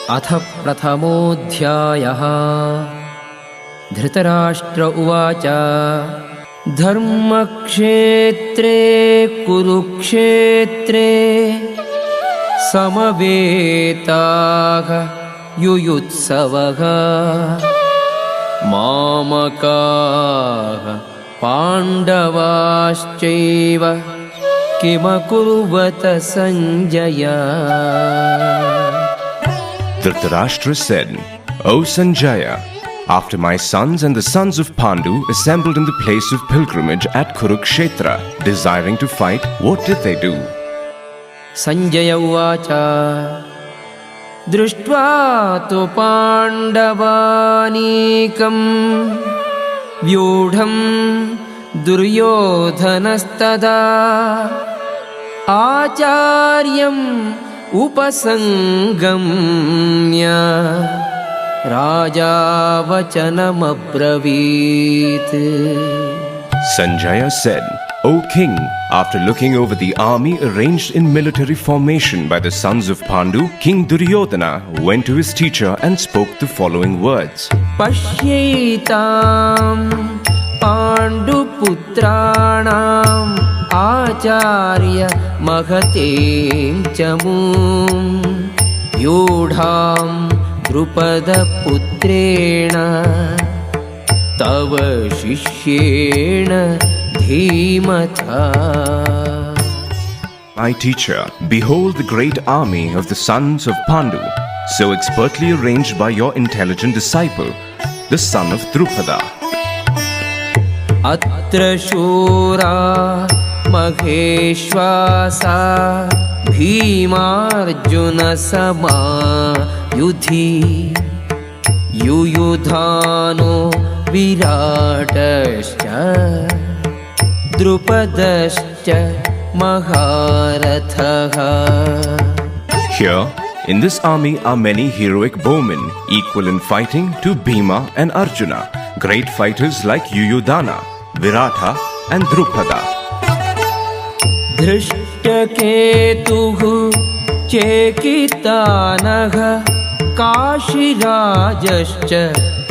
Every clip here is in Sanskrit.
अथ प्रथमोऽध्यायः। धृतराष्ट्र उवाच धर्मक्षेत्रे कुरुक्षेत्रे समवेताः युयुत्सवः मामकाः पाण्डवाश्चैव किमकुर्वत Sanjaya. Dhritarashtra said, O Sanjaya, after my sons and the sons of Pandu assembled in the place of pilgrimage at Kurukshetra, desiring to fight, what did they do? Sanjaya uvacha दृष्ट्वा तु पाण्डवानीकं व्यूढं दुर्योधनस्तदा आचार्यम् उपसंगम्य राजा वचनमब्रवीत्। Sanjaya said, O king, after looking over the army arranged in military formation by the sons of Pandu, King Duryodhana went to his teacher and spoke the following words. Pashyaitam Panduputranam Acharya Mahatem Chamum Yudham Drupada Putrena Tava Shishyena Dhimatha. My teacher, behold the great army of the sons of Pandu, so expertly arranged by your intelligent disciple, the son of Drupada. Atra Shura Maheshwasa Bhimarjuna Sama Yudhi Yuyudhano Viratascha Drupadascha Maharathaha. Here, in this army are many heroic bowmen, equal in fighting to Bhima and Arjuna, great fighters like Yuyudhana, Viratha and Drupada. Dhrishtaketuhu Chekitanaha Kashirajascha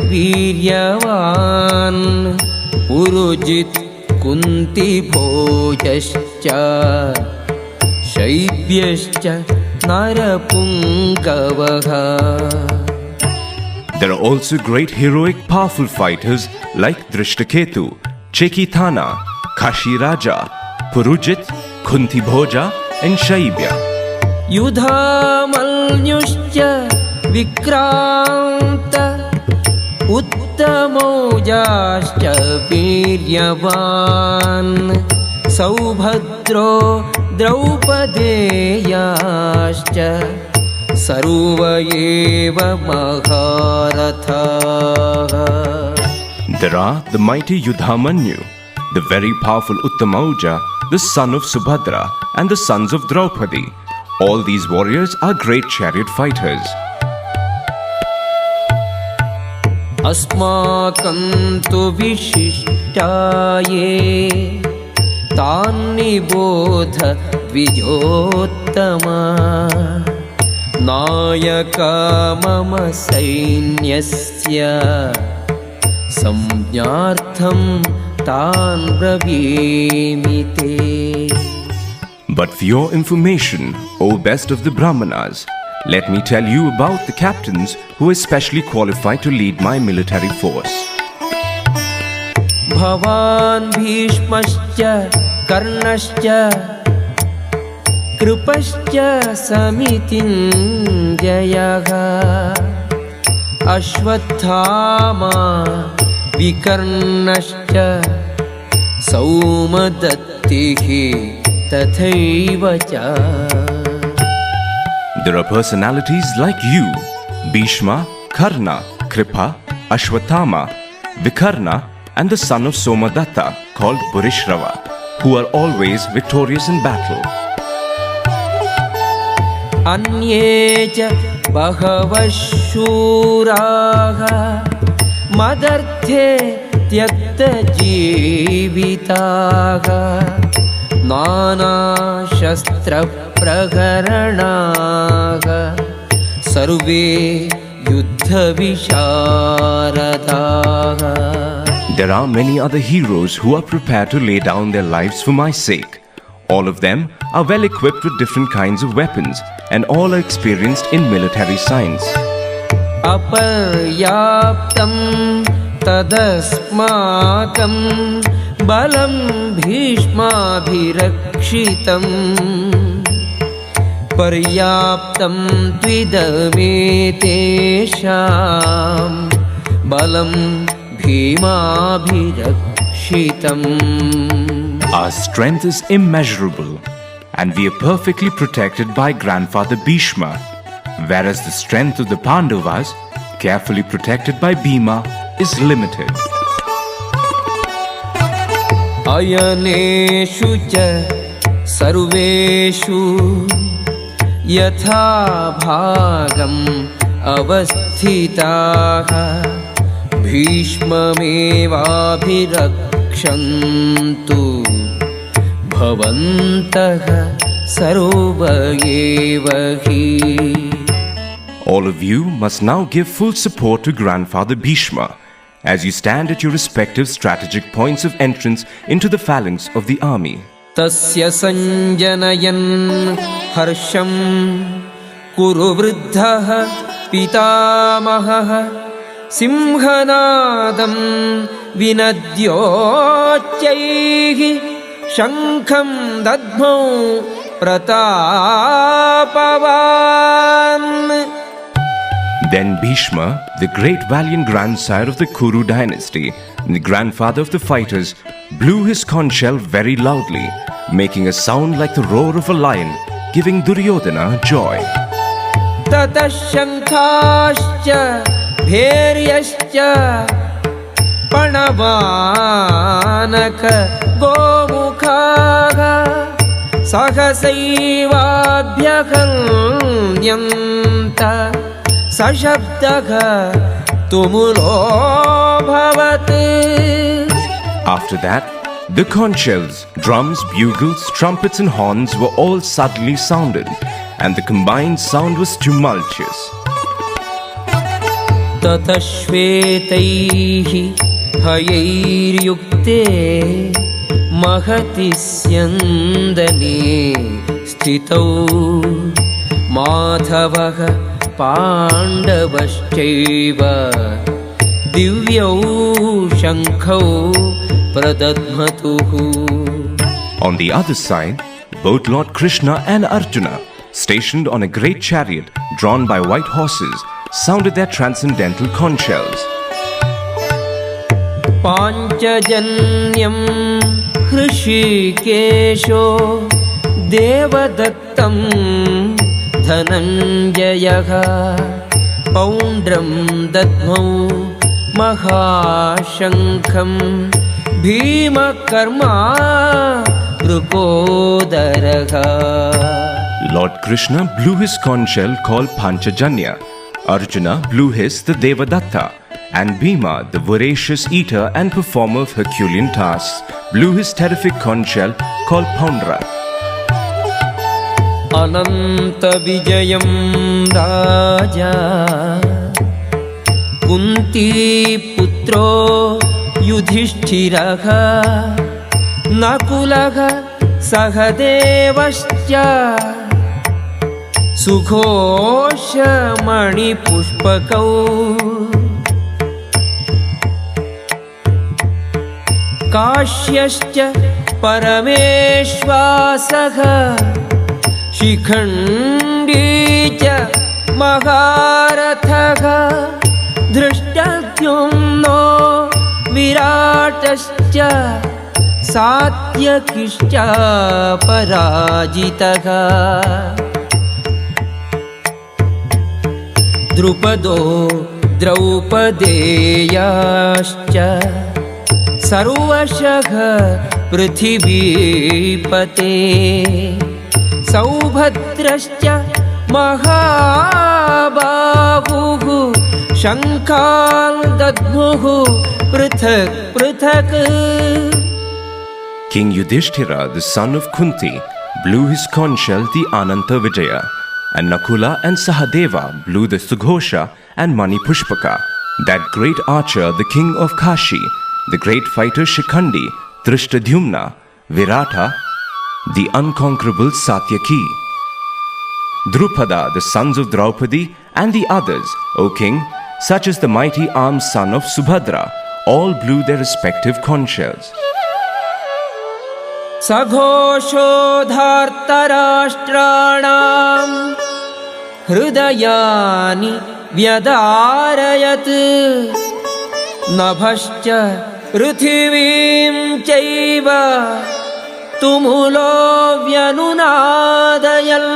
Viryavan Urujit Kunti Bhojascha Shaibyascha Narapungavaha. There are also great heroic powerful fighters like Drishtaketu, Chekitana, Kashiraja, Purujit, Kunti Bhoja and Shaibya. Yudhamalnyuscha Vikranta Uttamojascha Viryavan Saubhadro Draupadeyascha Sarvayeva Maharatha. There are the mighty Yudhamanyu, the very powerful Uttamaoja, the son of Subhadra, and the sons of Draupadi. All these warriors are great chariot fighters. Asmakam tu vishishtaye Tani bodha vijottama Nayaka mama sainyasya Samjnartham tan bravimite. But for your information, O best of the Brahmanas, let me tell you about the captains who are specially qualified to lead my military force. Bhavan Bhishmascha Karnascha Krupascha Samitinjayaha Ashwathama Vikarnascha Saumadattihi Tathaivacha. There are personalities like you, Bhishma, Karna, Kripa, Ashwathama, Vikarna, and the son of Somadatta called Burishrava, who are always victorious in battle. Anyecha Bhavashuraha Madarthe Tyakta Jivitaha Nana Shastra Praharanaha सर्वे युद्धविशारदाः. There are many other heroes who are prepared to lay down their lives for my sake. All of them are well equipped with different kinds of weapons and all are experienced in military science. अपर्याप्तं तदस्माकं बलं भीष्माभिरक्षितम् पर्याप्तं त्विदमेतेषां बलं भीमाभिरक्षितम्. Our strength is immeasurable and we are perfectly protected by grandfather Bhishma, whereas the strength of the Pandavas, carefully protected by Bhima, is limited. अयनेषु च सर्वेषु यथा भागम् अवस्थिताः भीष्ममेवाभिरक्षन्तु भवन्तः सर्व एव हि. All of you must now give full support to grandfather Bhishma as you stand at your respective strategic points of entrance into the phalanx of the army. तस्य संजनयन् हर्षं कुरु वृद्धः पितामहः सिंहनादं विनद्योच्चैः शङ्खं दद्मौ प्रतापवान्. Then Bhishma, the great valiant grandsire of the Kuru dynasty and the grandfather of the fighters, blew his conch shell very loudly, making a sound like the roar of a lion, giving Duryodhana joy. ततः शङ्खाश्च भैर्यश्च पणवानक गोमुखाः सहसैवाभ्यहन्यन्त सशब्दः तुमुलोऽभवत्. After that, the conch shells, drums, bugles, trumpets and horns were all suddenly sounded, and the combined sound was tumultuous. ततः श्वेतैः हयैर्युक्ते महति स्यन्दने स्थितौ माधवः पाण्डवश्चैव दिव्यौ शङ्खौ प्रदध्मतुः. On the other side, both Lord Krishna and Arjuna, stationed on a great chariot drawn by white horses, sounded their transcendental conch shells. पाञ्चजन्यं हृषीकेशो देवदत्तं धनञ्जयः पौण्ड्रं दद्मौ महाशङ्खं भीमकर्मा वृकोदरः. Lord Krishna blew his conch shell called Panchajanya. Arjuna blew his, the Devadatta, and Bhima, the voracious eater and performer of Herculean tasks, blew his terrific conch shell called Poundra. अनन्तविजयं राजा कुन्तीपुत्रो युधिष्ठिरः नकुलः सहदेवश्च सुघोषमणिपुष्पकौ काश्यश्च परमेश्वासः शिखण्डी च महारथः धृष्टद्युम्नो विराटश्च सात्यकिश्च पराजितः द्रुपदो द्रौपदेयाश्च सर्वशः पृथिवीपते सौभद्रश्च महाबाहुः शङ्खान् दद्मुः पृथक् पृथक्. King Yudhishthira, the son of Kunti, blew his conch shell the Ananta Vijaya. and Nakula and Sahadeva blew the Sughosha and Manipushpaka. That great archer, the king of Kashi, the great fighter Shikhandi, Drishtadhyumna, Virata, the unconquerable Satyaki, Drupada, the sons of Draupadi, and the others, O king, such as the mighty armed son of Subhadra, all blew their respective conch shells. सघोषोधार्तराष्ट्राणाम् हृदयानि व्यदारयत् नभश्च पृथिवीं चैव तुमुलो व्यनुनादयन्.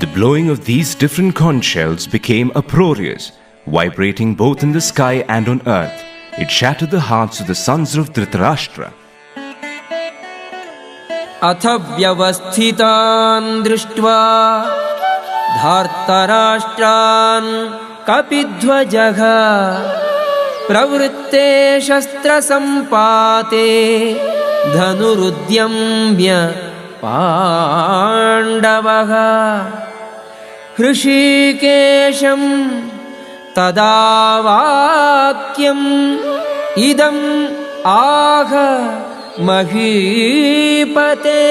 The blowing of these different conch shells became uproarious, vibrating both in the sky and on earth. It shattered the hearts of the sons of Dhritarashtra. अथ व्यवस्थितान् दृष्ट्वा धार्तराष्ट्रान् कपिध्वजः प्रवृत्ते शस्त्रसम्पाते धनुरुद्यम्य पाण्डवः हृषीकेशं तदा वाक्यम् इदम् आह महीपते.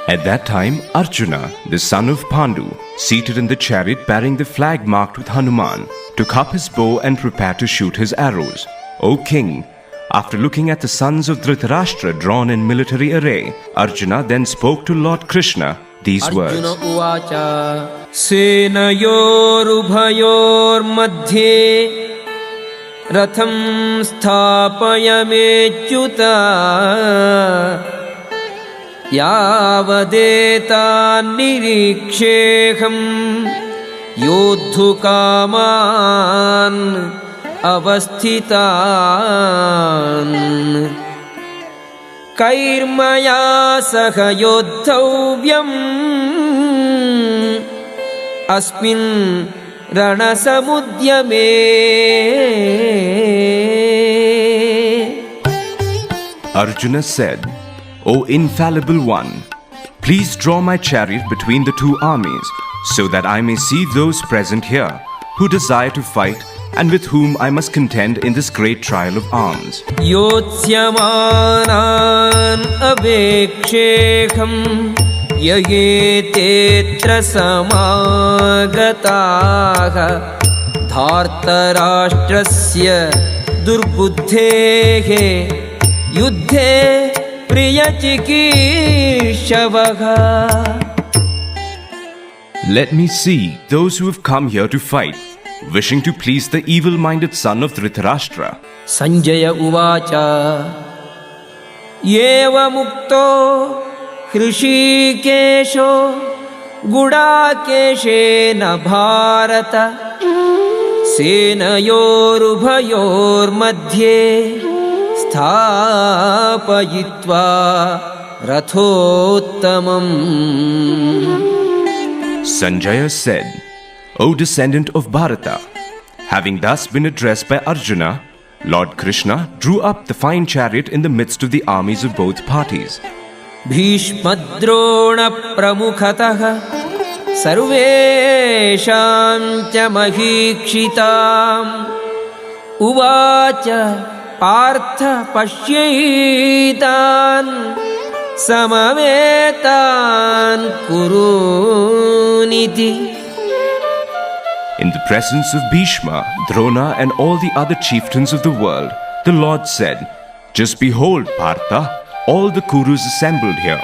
At that time, Arjuna, the son of Pandu, seated in the chariot bearing the flag marked with Hanuman, took up his bow and prepared to shoot his arrows. O king, after looking at the sons of Dhritarashtra drawn in military array, Arjuna then spoke to Lord Krishna these words. Arjuna uvacha senayorubhayormadhye रथं स्थापयमेच्युता यावदेतान्निरीक्षेऽहं योद्धुकामान् अवस्थितान् कैर्मया सह योद्धव्यम् अस्मिन् रणसमुद्यमे. Arjuna said, O infallible one, please draw my chariot between the two armies, so that I may see those present here who desire to fight and with whom I must contend in this great trial of arms. योत्स्यमानान् अवेक्षेऽहम् ययेतेऽत्र समागताः धार्तराष्ट्रस्य दुर्बुद्धेः युद्धे प्रियचिकीर्षवः. Let me see those who have come here to fight, wishing to please the evil-minded son of Dhritarashtra. Sanjaya uvacha एवमुक्तो हृषीकेशो गुडाकेशेन Bharata सेनयोरुभयोर्मध्ये स्थापयित्वा रथोत्तमम्. Sanjaya said, O descendant of Bharata, having thus been addressed by Arjuna, Lord Krishna drew up the fine chariot in the midst of the armies of both parties. भीष्मद्रोणप्रमुखतः सर्वेषां च महीक्षिताम् उवाच पार्थ पश्यैतान् समवेतान् कुरूनिति. In the presence of Bhishma, Drona and all the other chieftains of the world, the Lord said, Just behold, Partha, all the Kurus assembled here.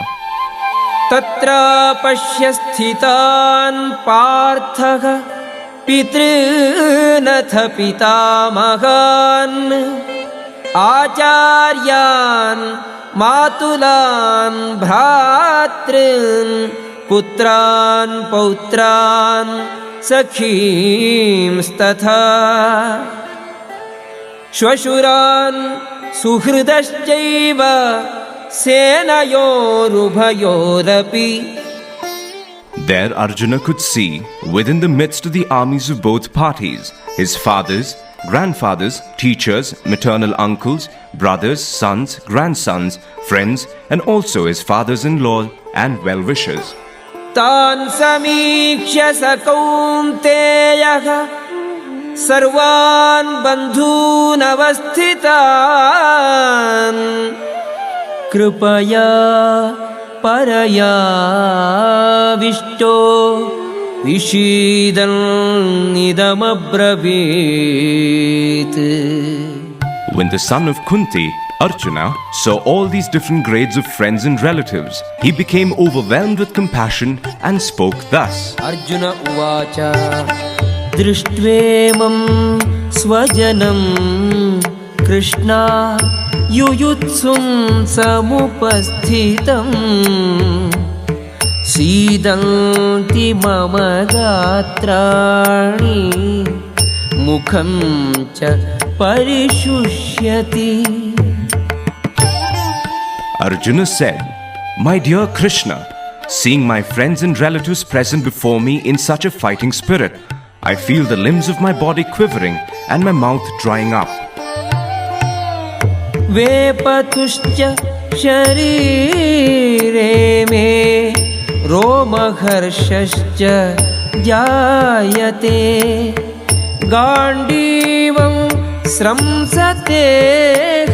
Tatra pashya sthitan parthah pitrinath pitamahan acharyan matulan bhratrin putran pautran sakhim statha shvashuran suhridaschaiva senayorubhayorapi. There Arjuna could see, within the midst of the armies of both parties, his fathers, grandfathers, teachers, maternal uncles, brothers, sons, grandsons, friends, and also his fathers-in-law and well-wishers. तान् समीक्ष्य स कौन्तेयः सर्वान् बन्धूनवस्थितान् कृपया परयाविष्टो विषीदन्निदमब्रवीत्. When the son of Kunti, Arjuna, saw all these different grades of friends and relatives, he became overwhelmed with compassion and spoke thus. Arjuna uvacha दृष्ट्वेमं स्वजनं कृष्णा युयुत्सुं समुपस्थितं सीदन्ति मम गात्राणि मुखं च परिशुष्यति. Arjuna said, "My dear Krishna, seeing my friends and relatives present before me in such a fighting spirit, I feel the limbs of my body quivering and my mouth drying up." वेपतुश्च शरीरे मे रोमहर्षश्च जायते गाण्डीवं स्रंसते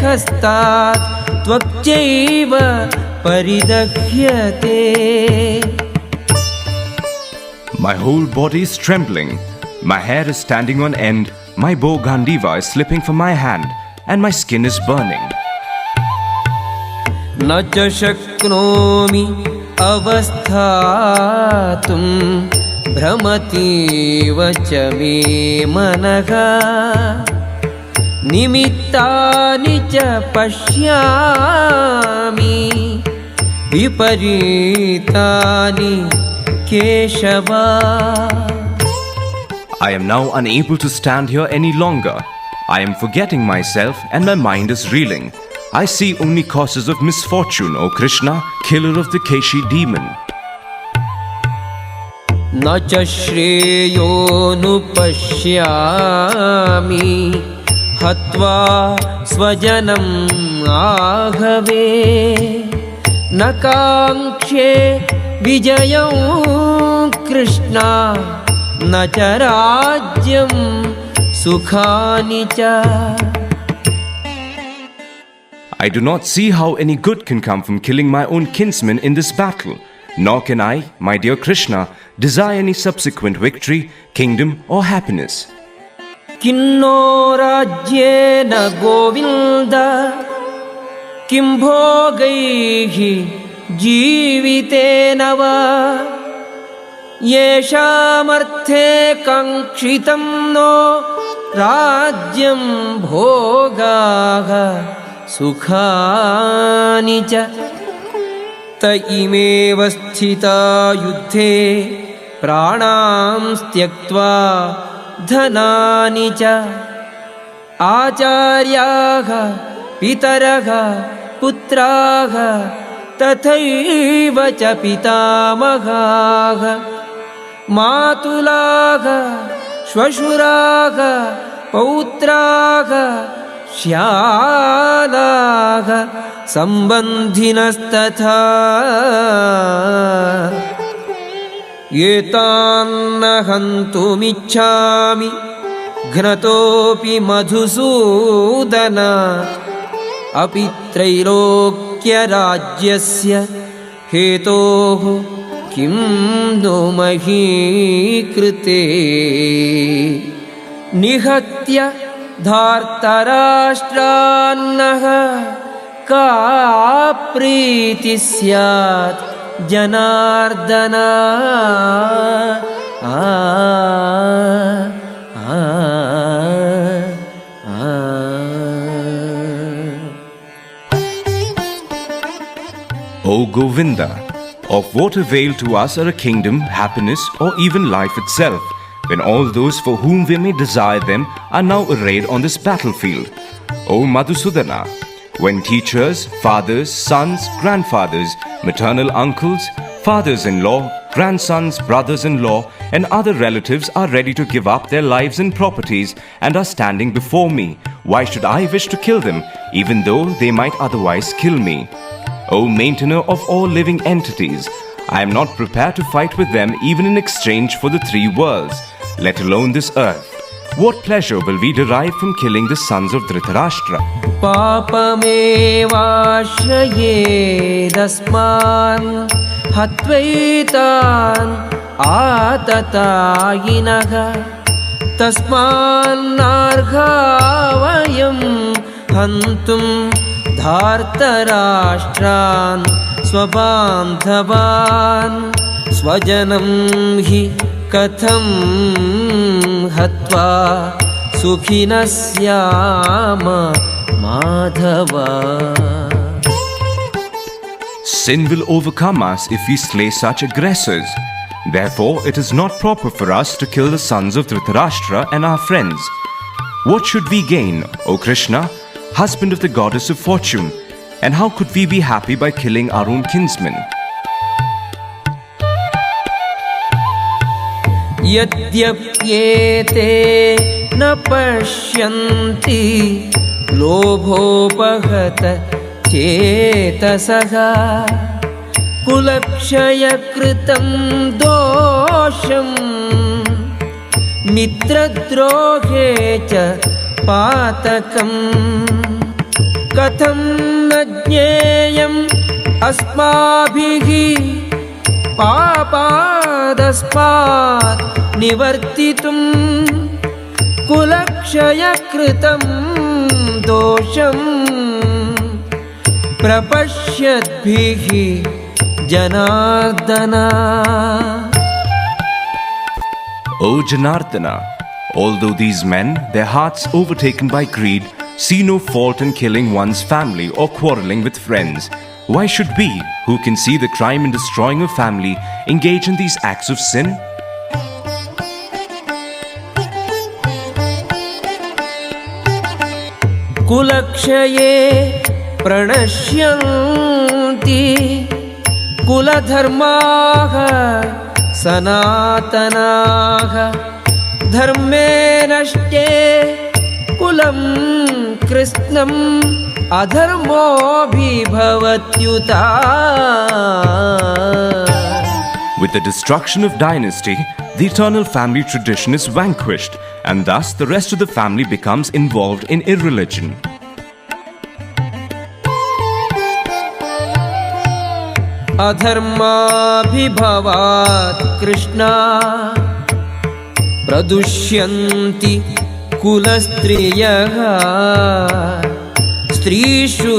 हस्तात् त्वक्चैव परिदह्यते. My whole body is trembling. My hair is standing on end. My bow Gandiva is slipping from my hand and my skin is burning. न च शक्नोमि अवस्थातुं भ्रमतीव च मे मनः निमित्तानि च पश्यामि विपरीतानि Keshava. I am now unable to stand here any longer. I am forgetting myself and my mind is reeling. I see only causes of misfortune, O Krishna, killer of the Keshi demon. न च श्रेयोनुपश्यामि हत्वा स्वजनम् आहवे न काङ्क्षे विजयं कृष्णा न च राज्यं सुखानि च. I do not see how any good can come from killing my own kinsmen in this battle. Nor can I, my dear Krishna, desire any subsequent victory, kingdom or happiness. किन्नो राज्येन गोविन्द किं भोगैः जीवितेन वा येषामर्थे काङ्क्षितं नो राज्यं भोगाः सुखानि च. त इमेव स्थिता युद्धे प्राणां त्यक्त्वा धनानि च आचार्याः पितरः पुत्राः तथैव च पितामहाः मातुलाः श्वशुराः पौत्राः श्यालाः सम्बन्धिनस्तथा एतान्न हन्तुमिच्छामि घ्नतोऽपि मधुसूदन अपि त्रैलोक्यराज्यस्य हेतोः किं नो मही कृते. निहत्य धार्तराष्ट्रान्नः का प्रीतिः स्यात् Janardan. O Govinda, of what avail to us are a kingdom, happiness or even life itself, when all those for whom we may desire them are now arrayed on this battlefield? O Madhusudana, when teachers, fathers, sons, grandfathers, maternal uncles, fathers-in-law, grandsons, brothers-in-law and other relatives are ready to give up their lives and properties and are standing before me, why should I wish to kill them, even though they might otherwise kill me? O maintainer of all living entities, I am not prepared to fight with them even in exchange for the 3 worlds, let alone this earth. What pleasure will we derive from killing the sons of Dhritarashtra? पापमेवाश्रयेदस्मान् हत्वैतान् आततायिनः तस्मान्नार्हा वयं हन्तुं धार्तराष्ट्रान् स्वबान्धवान् स्वजनं हि कथं हत्वा सुखिनः स्याम Madhava. Sin will overcome us if we slay such aggressors. Therefore, it is not proper for us to kill the sons of Dhritarashtra and our friends. What should we gain, O Krishna, husband of the goddess of fortune? And how could we be happy by killing our own kinsmen? यद्यप्येते न पश्यन्ति लोभोपहत चेतसः कुलक्षयकृतं दोषं मित्रद्रोहे च पातकं कथं न ज्ञेयम् अस्माभिः पापादस्मात् निवर्तितुं कुलक्षयकृतं दोषं प्रपश्यद्भिः जनार्दना. O Janardana, although these men, their hearts overtaken by greed, see no fault in killing one's family or quarreling with friends, why should we, who can see the crime in destroying a family, engage in these acts of sin? कुलक्षये प्रणश्यन्ति कुलधर्माः सनातनाः धर्मे नष्टे कुलं कृत्स्नम् अधर्मोऽभिभवत्युता. With the destruction of dynasty, the eternal family tradition is vanquished, and thus the rest of the family becomes involved in irreligion. अधर्माभिभवात् कृष्णा प्रदुष्यन्ति कुलस्त्रियः स्त्रीषु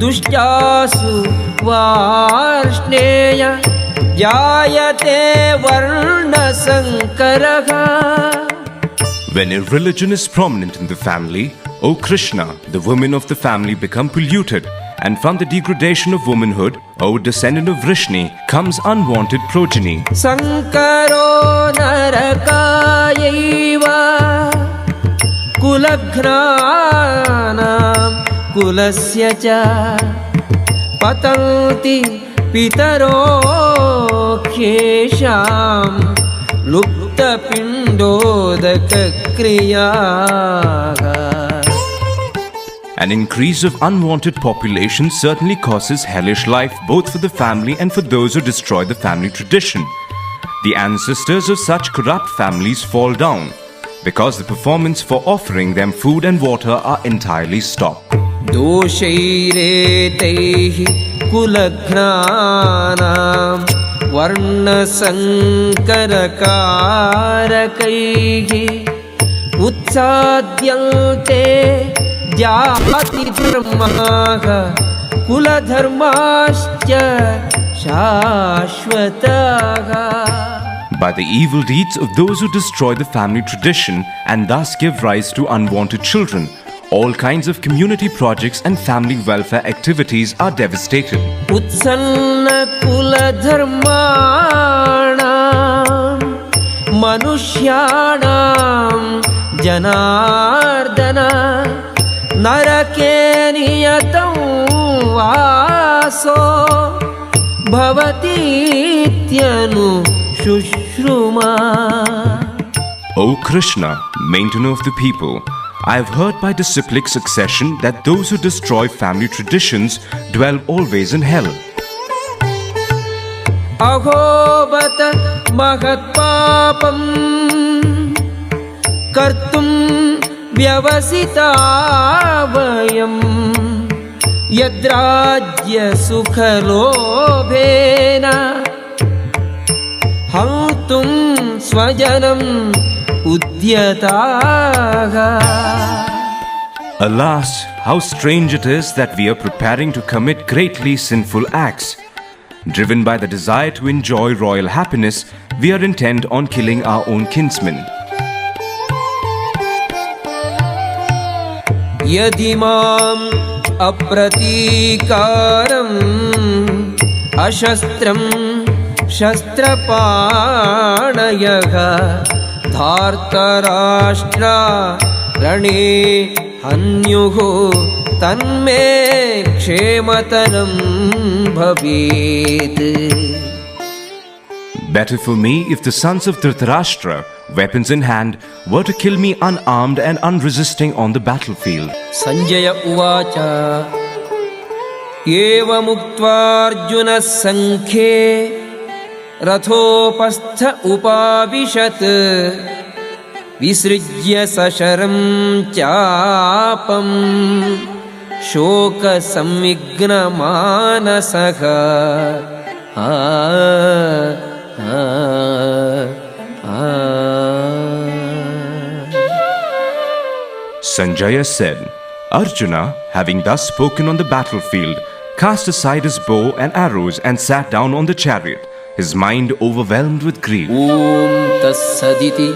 दुष्टासु वार्ष्णेय जायते वर्णसंकरः. When irreligion is prominent in the family, O Krishna, the women of the family become polluted, and from the degradation of womanhood, O descendant of Vrishni, comes unwanted progeny. Sankaro narakayaiva kulaghranam kulasya cha patanti pitaro kesham lupta pindodaka kriyaha. An increase of unwanted population certainly causes hellish life both for the family and for those who destroy the family tradition. The ancestors of such corrupt families fall down because the performance for offering them food and water are entirely stopped. Doshairetaihi kulaghranam varnasankarakaihi utsadyante जाति धर्माः कुलधर्माश्च शाश्वताः. By the evil deeds of those who destroy the family tradition and thus give rise to unwanted children, all kinds of community projects and family welfare activities are devastated. Utsanna kuladharmanam manushyanam janardana नरके नियतं वासो भवतीत्यनुशुश्रुमा. O Krishna, maintainer of the people, I have heard by disciplic succession that those who destroy family traditions dwell always in hell. अहो बत महत्पापम् कर्तुं व्यवसिता वयम् यद्राज्यसुखलोभेन हन्तुं स्वजनम् उद्यताः. Alas, how strange it is that we are preparing to commit greatly sinful acts. Driven by the desire to enjoy royal happiness, we are intent on killing our own kinsmen. यदि माम् अप्रतीकारम् अशस्त्रं शस्त्रपाणयः धार्तराष्ट्रा रणे हन्युः तन्मे क्षेमतरं भवेत्. Better for me if the sons of Dhritarashtra, weapons in hand, were to kill me unarmed and unresisting on the battlefield. Sanjaya उवाच एवमुक्त्वार्जुनः सङ्ख्ये रथोपस्थ उपाविशत् विसृज्य सशरं चापम् शोकसंविघ्नमानसः. Sanjaya said, Arjuna, having thus spoken on the battlefield, cast aside his bow and arrows and sat down on the chariot, his mind overwhelmed with grief. ॐ तत्सदिति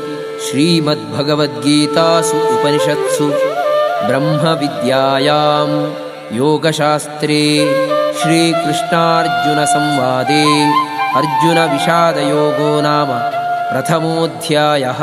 श्रीमद्भगवद्गीतासु उपनिषत्सु ब्रह्मविद्यायां योगशास्त्रे श्रीकृष्णार्जुनसंवादे अर्जुनविषादयोगो नाम प्रथमोऽध्यायः.